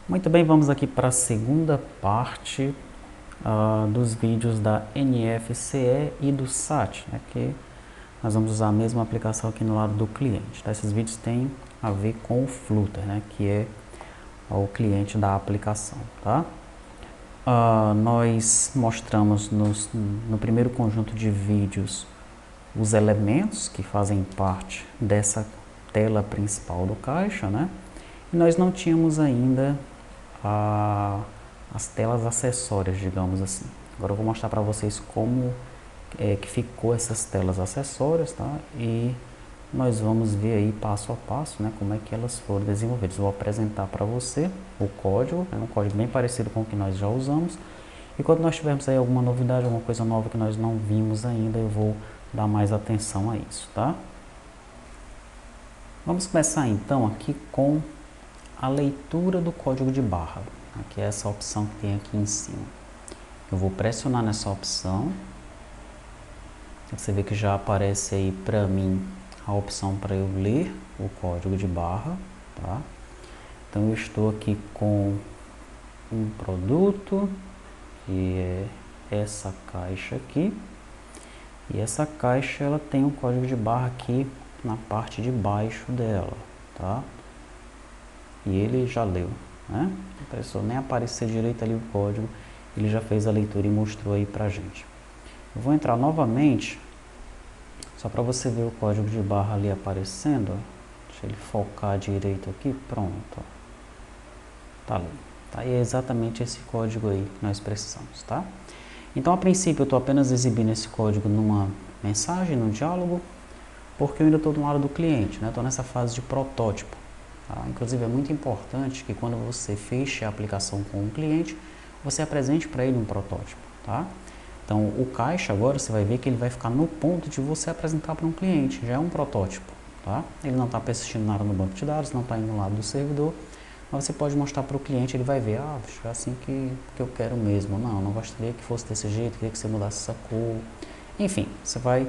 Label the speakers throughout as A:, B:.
A: Muito bem, vamos aqui para a segunda parte dos vídeos da NFC e do SAT, né, que nós vamos usar a mesma aplicação aqui no lado do cliente. Tá? Esses vídeos têm a ver com o Flutter, né, que é o cliente da aplicação. Tá? Nós mostramos no primeiro conjunto de vídeos os elementos que fazem parte dessa tela principal do caixa, né? E nós não tínhamos ainda as telas acessórias, digamos assim. Agora eu vou mostrar para vocês como que ficou essas telas acessórias, tá? E nós vamos ver aí passo a passo, né, como é que elas foram desenvolvidas. Vou apresentar para você o código, é um código bem parecido com o que nós já usamos. E quando nós tivermos aí alguma novidade, alguma coisa nova que nós não vimos ainda, eu vou dar mais atenção a isso, tá? Vamos começar então aqui com a leitura do código de barra. Aqui é essa opção que tem aqui em cima. Eu vou pressionar nessa opção. Você vê que já aparece aí para mim a opção para eu ler o código de barra, tá? Então eu estou aqui com um produto, que é essa caixa aqui. E essa caixa ela tem um código de barra aqui na parte de baixo dela, tá? E ele já leu, né? Não precisou nem aparecer direito ali o código, ele já fez a leitura e mostrou aí pra gente. Eu vou entrar novamente, só para você ver o código de barra ali aparecendo. Deixa ele focar direito aqui, pronto. Tá ali. Tá? E é exatamente esse código aí que nós precisamos, tá? Então, a princípio, eu estou apenas exibindo esse código numa mensagem, num diálogo, porque eu ainda estou do lado do cliente, né? Estou nessa fase de protótipo. Tá? Inclusive, é muito importante que quando você feche a aplicação com um cliente, você apresente para ele um protótipo, tá? Então, o caixa agora, você vai ver que ele vai ficar no ponto de você apresentar para um cliente, já é um protótipo, tá? Ele não está persistindo nada no banco de dados, não está indo no lado do servidor, mas você pode mostrar para o cliente, ele vai ver, é assim que eu quero mesmo, não gostaria que fosse desse jeito, queria que você mudasse essa cor, enfim, você vai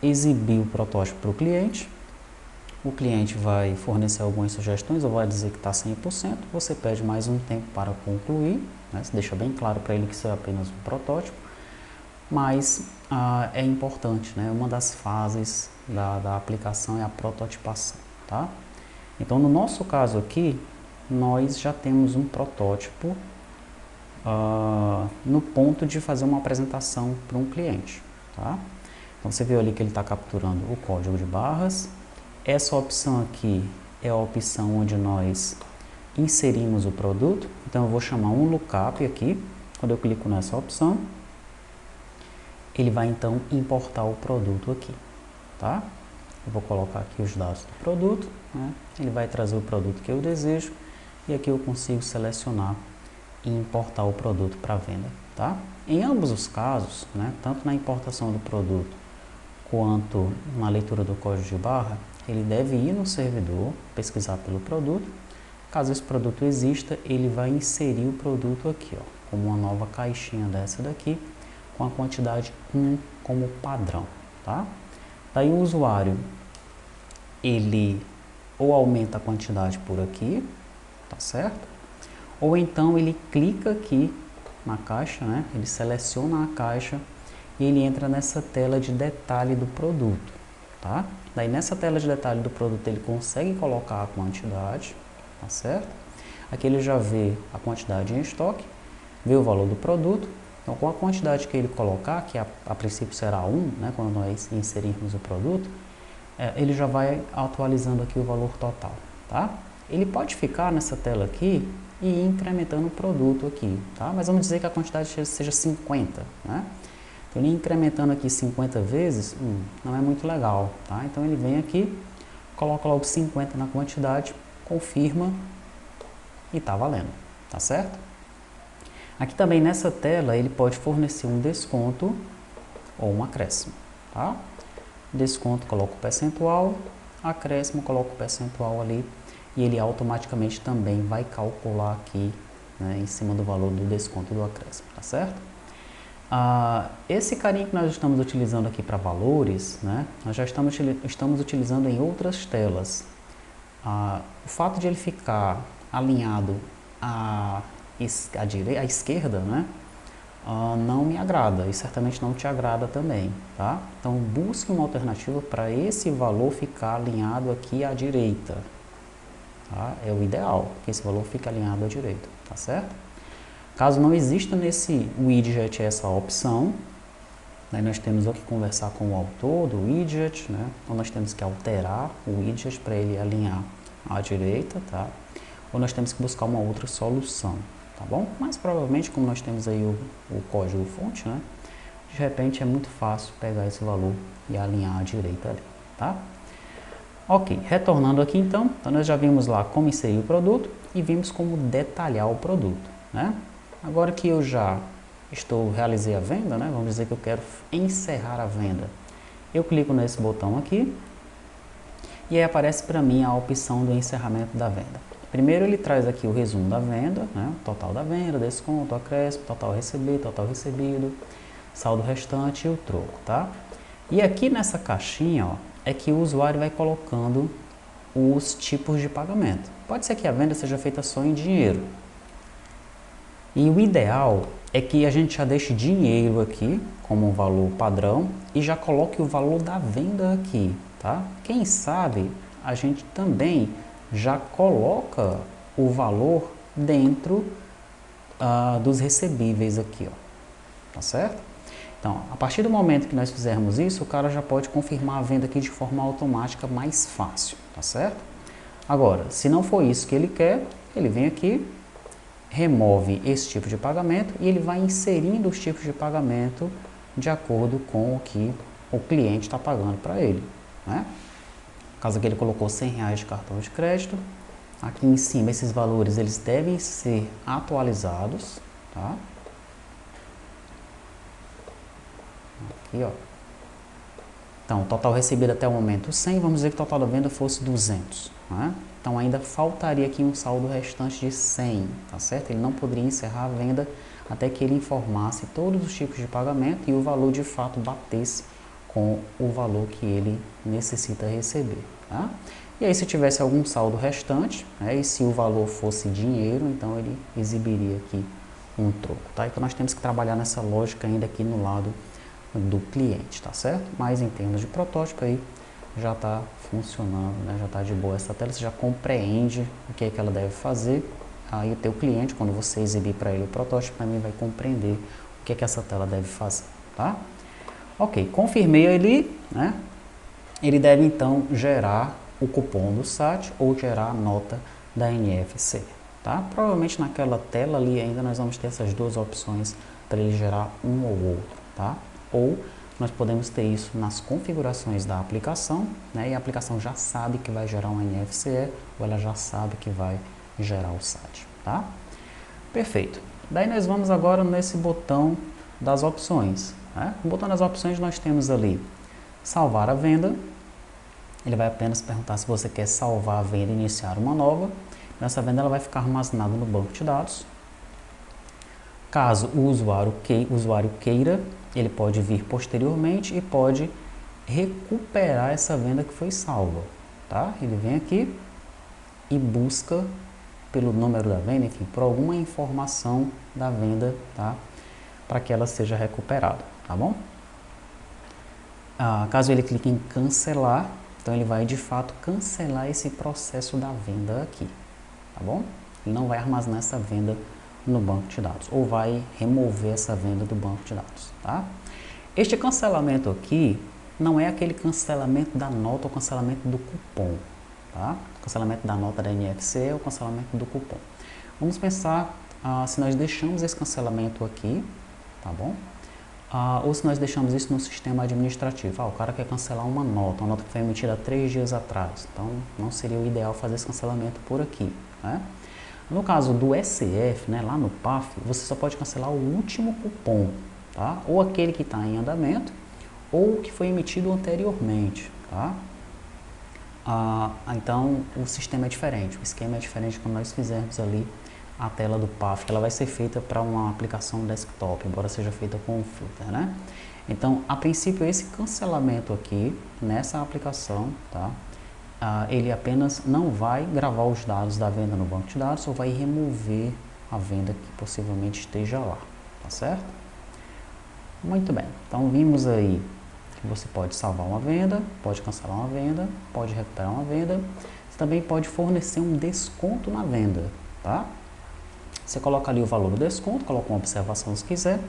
A: exibir o protótipo para o cliente vai fornecer algumas sugestões ou vai dizer que está 100%, você pede mais um tempo para concluir, né? Você deixa bem claro para ele que isso é apenas um protótipo, mas é importante, né? Uma das fases da aplicação é a prototipação, tá? Então, no nosso caso aqui, nós já temos um protótipo no ponto de fazer uma apresentação para um cliente, tá? Então, você viu ali que ele está capturando o código de barras. Essa opção aqui é a opção onde nós inserimos o produto. Então, eu vou chamar um lookup aqui. Quando eu clico nessa opção, ele vai então importar o produto aqui, tá? Eu vou colocar aqui os dados do produto, né? Ele vai trazer o produto que eu desejo e aqui eu consigo selecionar e importar o produto para venda, tá? Em ambos os casos, né, tanto na importação do produto quanto na leitura do código de barra, ele deve ir no servidor, pesquisar pelo produto. Caso esse produto exista, ele vai inserir o produto aqui, ó, como uma nova caixinha dessa daqui, com a quantidade 1 como padrão, tá? Daí o usuário, ele ou aumenta a quantidade por aqui, tá certo? Ou então ele clica aqui na caixa, né? Ele seleciona a caixa e ele entra nessa tela de detalhe do produto, tá? Daí nessa tela de detalhe do produto ele consegue colocar a quantidade, tá certo? Aqui ele já vê a quantidade em estoque, vê o valor do produto. Então, com a quantidade que ele colocar, que a princípio será 1, né, quando nós inserirmos o produto, ele já vai atualizando aqui o valor total, tá? Ele pode ficar nessa tela aqui e ir incrementando o produto aqui, tá? Mas vamos dizer que a quantidade seja 50, né? Então, ele incrementando aqui 50 vezes, não é muito legal, tá? Então, ele vem aqui, coloca logo 50 na quantidade, confirma e tá valendo, tá certo? Aqui também nessa tela ele pode fornecer um desconto ou um acréscimo, tá? Desconto, coloca o percentual, acréscimo, coloca o percentual ali e ele automaticamente também vai calcular aqui, né, em cima do valor do desconto e do acréscimo, tá certo? Esse carinha que nós estamos utilizando aqui para valores, né, nós já estamos utilizando em outras telas. O fato de ele ficar alinhado a esquerda, né, não me agrada e certamente não te agrada também, tá? Então busque uma alternativa para esse valor ficar alinhado aqui à direita, tá? É o ideal, que esse valor fique alinhado à direita, tá certo? Caso não exista nesse widget essa opção, aí nós temos que conversar com o autor do widget, né? Ou nós temos que alterar o widget para ele alinhar à direita, tá? Ou nós temos que buscar uma outra solução, tá bom? Mas provavelmente, como nós temos aí o código fonte, né? De repente é muito fácil pegar esse valor e alinhar à direita ali, tá? Ok, retornando aqui então nós já vimos lá como inserir o produto e vimos como detalhar o produto, né? Agora que eu já realizei a venda, né? Vamos dizer que eu quero encerrar a venda. Eu clico nesse botão aqui e aí aparece para mim a opção do encerramento da venda. Primeiro ele traz aqui o resumo da venda, né? Total da venda, desconto, acréscimo, total recebido, saldo restante e o troco, tá? E aqui nessa caixinha, ó, é que o usuário vai colocando os tipos de pagamento. Pode ser que a venda seja feita só em dinheiro. E o ideal é que a gente já deixe dinheiro aqui como um valor padrão e já coloque o valor da venda aqui, tá? Quem sabe a gente também já coloca o valor dentro dos recebíveis aqui, ó, tá certo? Então, a partir do momento que nós fizermos isso, o cara já pode confirmar a venda aqui de forma automática mais fácil, tá certo? Agora, se não for isso que ele quer, ele vem aqui, remove esse tipo de pagamento e ele vai inserindo os tipos de pagamento de acordo com o que o cliente está pagando para ele, né? No caso aqui ele colocou R$100 de cartão de crédito. Aqui em cima esses valores eles devem ser atualizados, tá? Aqui, ó. Então, total recebido até o momento 100, vamos dizer que o total da venda fosse 200, né? Então ainda faltaria aqui um saldo restante de 100, tá certo? Ele não poderia encerrar a venda até que ele informasse todos os tipos de pagamento e o valor de fato batesse com o valor que ele necessita receber, tá? E aí se tivesse algum saldo restante, né, e se o valor fosse dinheiro, então ele exibiria aqui um troco, tá? Então nós temos que trabalhar nessa lógica ainda aqui no lado do cliente, tá certo? Mas em termos de protótipo aí já está funcionando, né? Já está de boa essa tela, você já compreende o que é que ela deve fazer. Aí o teu cliente, quando você exibir para ele o protótipo, também vai compreender o que é que essa tela deve fazer, tá? Ok, confirmei ali, né? Ele deve então gerar o cupom do SAT ou gerar a nota da NFC, tá? Provavelmente naquela tela ali ainda nós vamos ter essas duas opções para ele gerar um ou outro, tá? Ou nós podemos ter isso nas configurações da aplicação, né? E a aplicação já sabe que vai gerar um NFC ou ela já sabe que vai gerar o SAT, tá? Perfeito. Daí nós vamos agora nesse botão das opções, né? No botão das opções nós temos ali salvar a venda. Ele vai apenas perguntar se você quer salvar a venda e iniciar uma nova. Essa venda ela vai ficar armazenada no banco de dados. Caso o usuário queira, ele pode vir posteriormente e pode recuperar essa venda que foi salva, tá? Ele vem aqui e busca pelo número da venda, enfim, por alguma informação da venda, tá? Para que ela seja recuperada, tá bom? Caso ele clique em cancelar, então ele vai de fato cancelar esse processo da venda aqui, tá bom? Ele não vai armazenar essa venda no banco de dados, ou vai remover essa venda do banco de dados, tá? Este cancelamento aqui não é aquele cancelamento da nota ou cancelamento do cupom, tá? O cancelamento da nota da NFC é o cancelamento do cupom. Vamos pensar se nós deixamos esse cancelamento aqui, tá bom? Ou se nós deixamos isso no sistema administrativo. O cara quer cancelar uma nota que foi emitida há 3 dias atrás, então não seria o ideal fazer esse cancelamento por aqui, né? No caso do SF, né, lá no PAF, você só pode cancelar o último cupom, tá? Ou aquele que está em andamento, ou o que foi emitido anteriormente, tá? Então, o sistema é diferente, o esquema é diferente quando nós fizermos ali a tela do PAF, que ela vai ser feita para uma aplicação desktop, embora seja feita com o Flutter, né? Então, a princípio, esse cancelamento aqui, nessa aplicação, tá? ele apenas não vai gravar os dados da venda no banco de dados ou vai remover a venda que possivelmente esteja lá, tá certo? Muito bem, então vimos aí que você pode salvar uma venda, pode cancelar uma venda, pode recuperar uma venda, você também pode fornecer um desconto na venda, tá? Você coloca ali o valor do desconto, coloca uma observação se quiser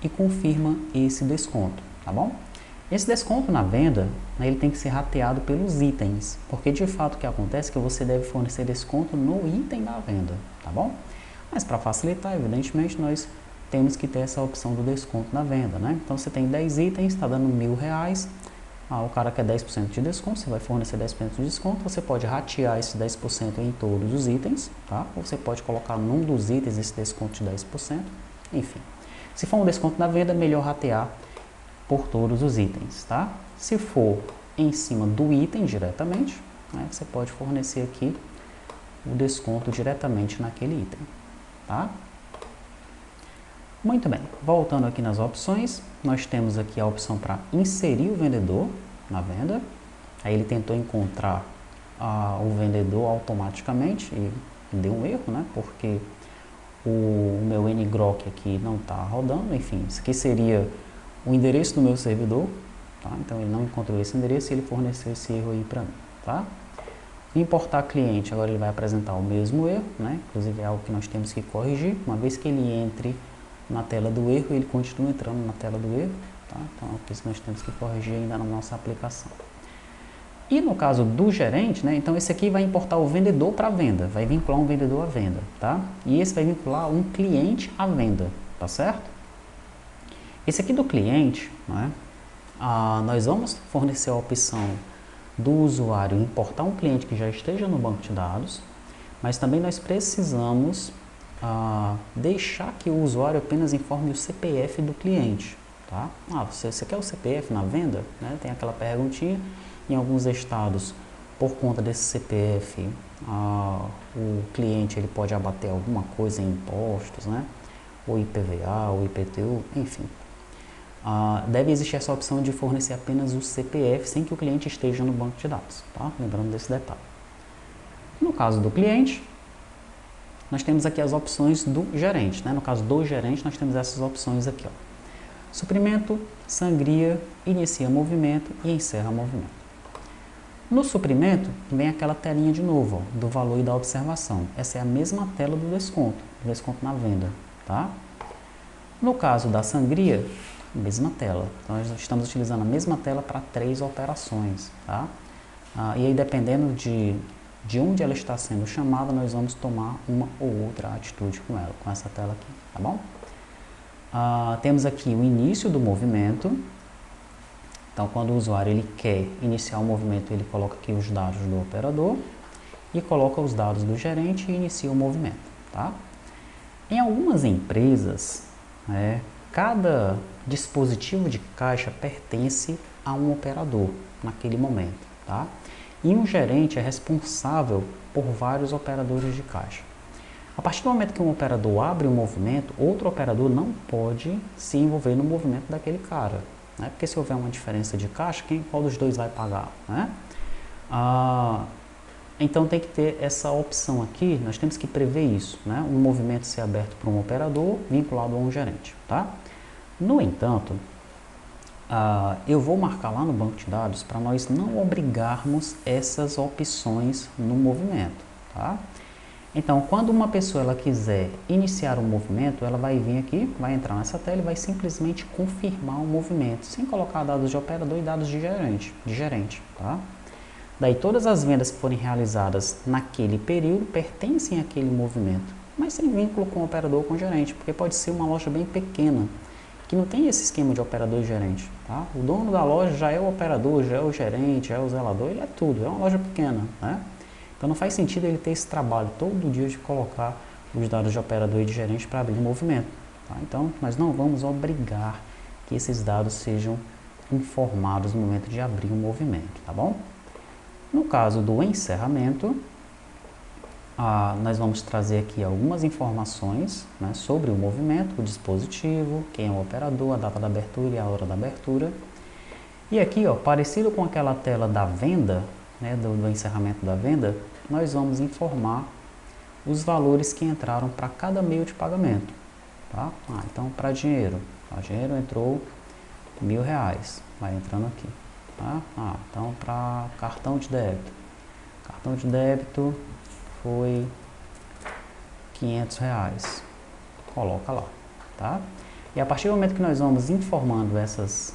A: e confirma esse desconto, tá bom? Esse desconto na venda, ele tem que ser rateado pelos itens, porque de fato o que acontece é que você deve fornecer desconto no item da venda, tá bom? Mas para facilitar, evidentemente, nós temos que ter essa opção do desconto na venda, né? Então você tem 10 itens, está dando R$1.000, o cara quer 10% de desconto, você vai fornecer 10% de desconto, você pode ratear esse 10% em todos os itens, tá? Ou você pode colocar num dos itens esse desconto de 10%, enfim. Se for um desconto na venda, melhor ratear por todos os itens, tá? Se for em cima do item diretamente, né, você pode fornecer aqui o desconto diretamente naquele item, tá? Muito bem, voltando aqui nas opções, nós temos aqui a opção para inserir o vendedor na venda. Aí ele tentou encontrar o vendedor automaticamente e deu um erro, né? Porque o meu ngrok aqui não está rodando, enfim, isso aqui seria o endereço do meu servidor, tá? Então ele não encontrou esse endereço e ele forneceu esse erro aí para mim, tá? Importar cliente, agora ele vai apresentar o mesmo erro, né? Inclusive é algo que nós temos que corrigir, uma vez que ele entre na tela do erro, ele continua entrando na tela do erro, tá? Então é isso que nós temos que corrigir ainda na nossa aplicação. E no caso do gerente, né? Então esse aqui vai importar o vendedor para a venda, vai vincular um vendedor à venda, tá? E esse vai vincular um cliente à venda, tá certo? Esse aqui do cliente, né, nós vamos fornecer a opção do usuário importar um cliente que já esteja no banco de dados, mas também nós precisamos deixar que o usuário apenas informe o CPF do cliente, tá? Você quer o CPF na venda? Né? Tem aquela perguntinha, em alguns estados, por conta desse CPF, o cliente ele pode abater alguma coisa em impostos, né? Ou IPVA, ou IPTU, enfim. Deve existir essa opção de fornecer apenas o CPF sem que o cliente esteja no banco de dados, tá? Lembrando desse detalhe. No caso do cliente, nós temos aqui as opções do gerente, né? No caso do gerente, nós temos essas opções aqui, ó. Suprimento, sangria, inicia movimento e encerra movimento. No suprimento, vem aquela telinha de novo, ó, do valor e da observação. Essa é a mesma tela do desconto na venda, tá? No caso da sangria, mesma tela. Então, nós estamos utilizando a mesma tela para 3 operações, tá? E aí, dependendo de onde ela está sendo chamada, nós vamos tomar uma ou outra atitude com ela, com essa tela aqui, tá bom? Temos aqui o início do movimento. Então, quando o usuário ele quer iniciar o movimento, ele coloca aqui os dados do operador e coloca os dados do gerente e inicia o movimento, tá? Em algumas empresas, cada dispositivo de caixa pertence a um operador naquele momento, tá? E um gerente é responsável por vários operadores de caixa. A partir do momento que um operador abre um movimento, outro operador não pode se envolver no movimento daquele cara, né? Porque se houver uma diferença de caixa, qual dos dois vai pagar, né? Então tem que ter essa opção aqui, nós temos que prever isso, né? Um movimento ser aberto por um operador vinculado a um gerente, tá? No entanto, eu vou marcar lá no banco de dados para nós não obrigarmos essas opções no movimento, tá? Então, quando uma pessoa ela quiser iniciar um movimento, ela vai vir aqui, vai entrar nessa tela e vai simplesmente confirmar o movimento, sem colocar dados de operador e dados de gerente, tá? Daí todas as vendas que forem realizadas naquele período pertencem àquele movimento, mas sem vínculo com o operador ou com o gerente, porque pode ser uma loja bem pequena, que não tem esse esquema de operador e gerente, tá? O dono da loja já é o operador, já é o gerente, já é o zelador, ele é tudo, é uma loja pequena, né? Então não faz sentido ele ter esse trabalho todo dia de colocar os dados de operador e de gerente para abrir o movimento, tá? Então nós não vamos obrigar que esses dados sejam informados no momento de abrir o movimento, tá bom? No caso do encerramento, nós vamos trazer aqui algumas informações, né, sobre o movimento, o dispositivo, quem é o operador, a data da abertura e a hora da abertura. E aqui, ó, parecido com aquela tela da venda, né, do encerramento da venda, nós vamos informar os valores que entraram para cada meio de pagamento. Tá? Então, para dinheiro, dinheiro entrou R$1.000, vai entrando aqui. Tá? Então, para cartão de débito foi R$500, coloca lá. Tá? E a partir do momento que nós vamos informando essas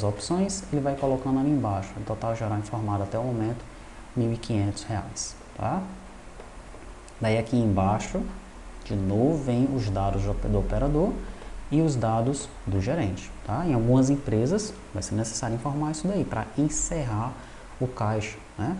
A: opções, ele vai colocando ali embaixo, o total geral informado até o momento, R$1.500. Tá? Daí aqui embaixo, de novo, vem os dados do operador e os dados do gerente. Tá? Em algumas empresas vai ser necessário informar isso daí para encerrar o caixa. Né?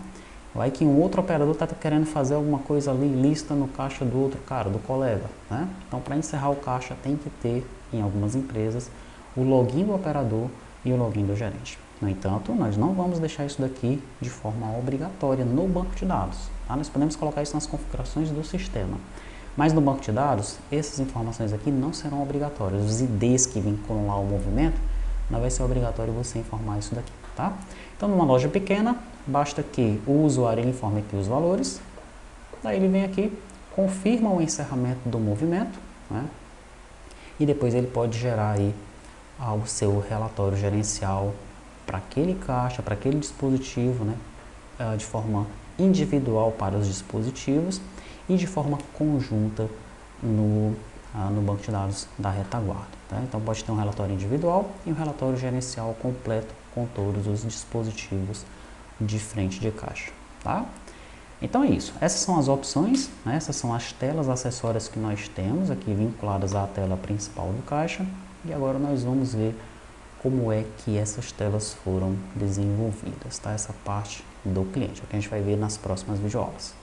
A: Vai que um outro operador está querendo fazer alguma coisa ali, lista no caixa do outro cara, do colega. Né? Então, para encerrar o caixa, tem que ter, em algumas empresas, o login do operador e o login do gerente. No entanto, nós não vamos deixar isso daqui de forma obrigatória no banco de dados. Tá? Nós podemos colocar isso nas configurações do sistema. Mas no banco de dados, essas informações aqui não serão obrigatórias. Os IDs que vinculam lá o movimento, não vai ser obrigatório você informar isso daqui. Tá? Então, numa loja pequena, basta que o usuário ele informe aqui os valores, daí ele vem aqui, confirma o encerramento do movimento, né? E depois ele pode gerar aí o seu relatório gerencial para aquele caixa, para aquele dispositivo, né? De forma individual para os dispositivos e de forma conjunta no banco de dados da retaguarda. Tá? Então pode ter um relatório individual e um relatório gerencial completo com todos os dispositivos de frente de caixa. Tá? Então é isso. Essas são as opções, né? Essas são as telas acessórias que nós temos aqui vinculadas à tela principal do caixa. E agora nós vamos ver como é que essas telas foram desenvolvidas, tá? Essa parte do cliente, é o que a gente vai ver nas próximas videoaulas.